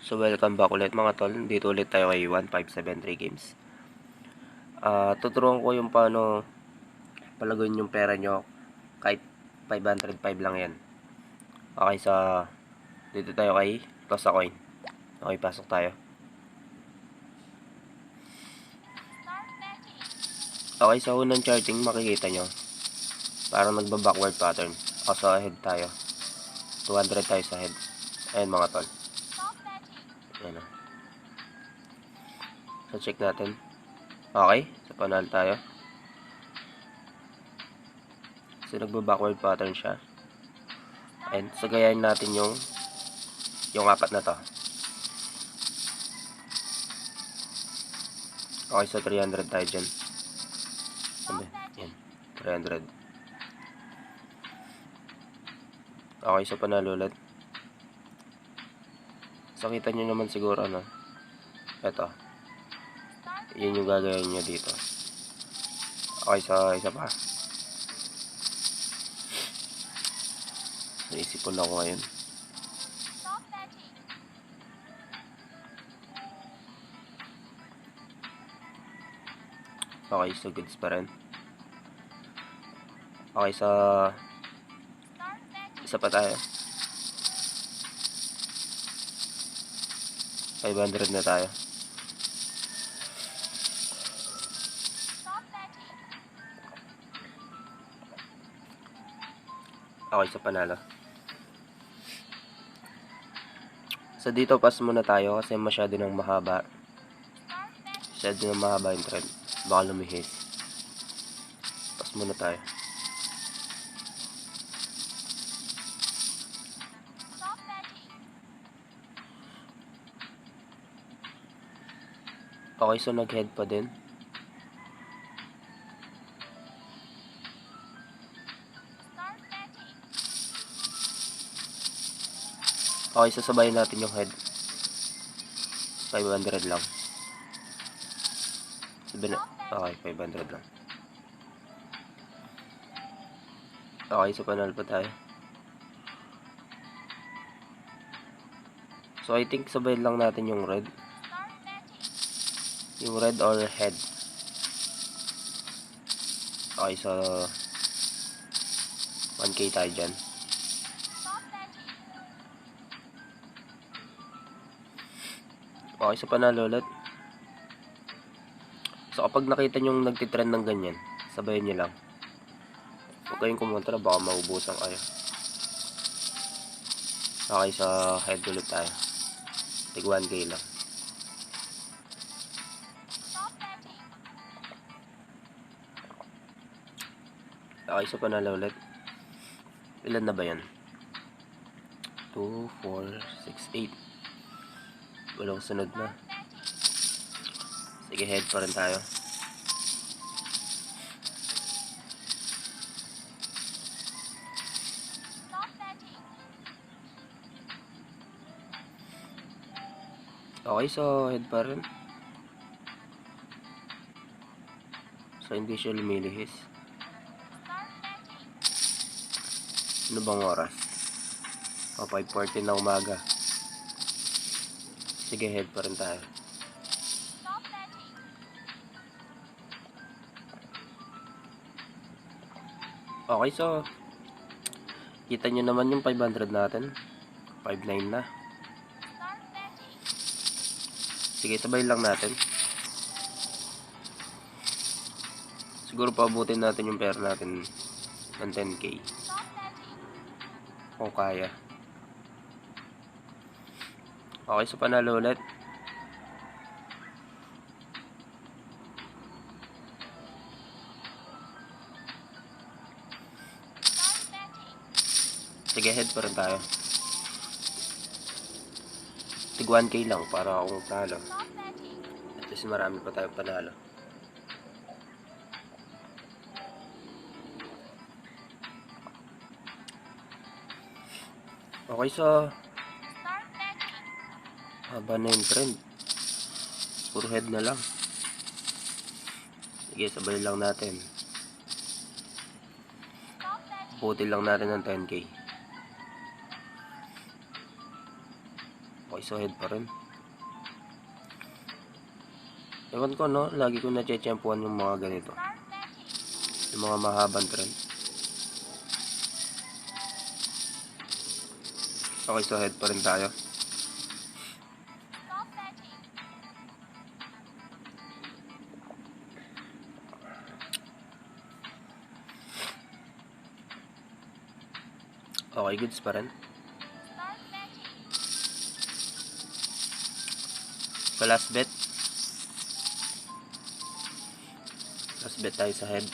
So welcome back ulit mga tol. Dito ulit tayo kay 1573 Games. Tuturuan ko yung paano palaguin yung pera nyo kahit 505 lang yan. Okay, dito tayo kay toss a coin. Okay, pasok tayo. Okay, sa unang charting makikita nyo parang nagba-backward pattern. O sa ahead tayo. 200 tayo sa head. Ayan mga tol. Ayan o. So check natin. Okay, sa panalo tayo. So nagba-backward pattern siya. And so gayahin natin yung apat na to. Okay, so 300 tayo dyan. Yan, 300. Okay, so panalo ulit. So kita nyo naman siguro ano. Ito. Yun yung gagawin nyo dito. Okay, so isa pa. Naisipon ako ngayon. Okay, so goods pa rin. Okay, sa isa pa tayo. 500 na tayo. Okay, sa panalo. So dito pass muna tayo kasi masyado nang mahaba. Masyado nang mahaba yung trend. Baka lumihis. Pass muna tayo. Okay, so nag-head pa din. Okay, sasabayin natin yung head. 500 lang. Okay, 500 lang. Okay, so panalo pa tayo. So I think sabayin lang natin yung red. Yung red or head. Okay, so 1k tayo dyan. Okay, so panalo ulit. So kapag nakita nyo nagtitrend ng ganyan, sabayin nyo lang. Huwag kayong kumontra, baka maubusan kayo. Okay, sa head ulit tayo. Tig 1k lang. Okay, so panalo ulit. Ilan na ba yan? 2, 4, 6, 8. Walang sunod na. Sige, head pa rin tayo. Okay, so head pa rin. So hindi siya lumilihis. Ano bang oras? 5:40 na umaga. Sige, head pa rin tayo. Okay, so kita nyo naman yung 500 natin. 5.9 na. Sige, sabay lang natin. Siguro paabutin natin yung pera natin ng 10k. Kung kaya. Okay, so panalo ulit. Sige, head pa rin tayo. Tig 1k lang para akong talo. At least marami pa tayong panalo. Okay, so haba na yung trend. Puro head na lang. Sige, sabay lang natin. Puti lang natin ng 10k. Okay, so head pa rin. Ewan ko, no? Lagi ko na-chechampuan yung mga ganito. Yung mga mahabang trend. Okay, so head pa rin tayo. Okay, goods pa rin. So last bet. Last bet tayo sa head.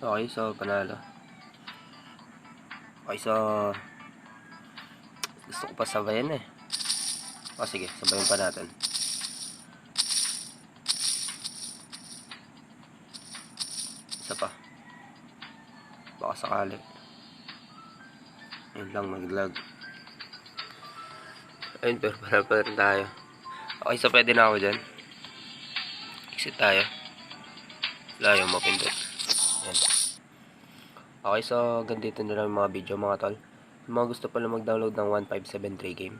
Okay, so panalo. Okay, so gusto ko pa sabayan eh. O sige, sabayan pa natin. Isa pa. Baka sakali. Yun lang, mag-lag. Ayun, pero para pa rin tayo. Okay, so pwede na ako dyan. Exit tayo. Wala yung mapindot. Yan. Okay, so ganito na lang yung mga video mga tol. Yung mga gusto pala mag-download ng 1573 game,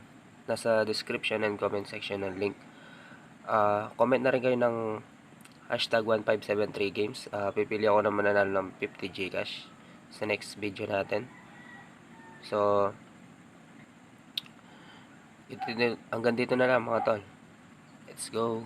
nasa description and comment section ng link. Comment na rin kayo ng hashtag 1573 games. Pipili ako na mananalo ng 50 Gcash sa next video natin. So hanggang dito na lang mga tol. Let's go.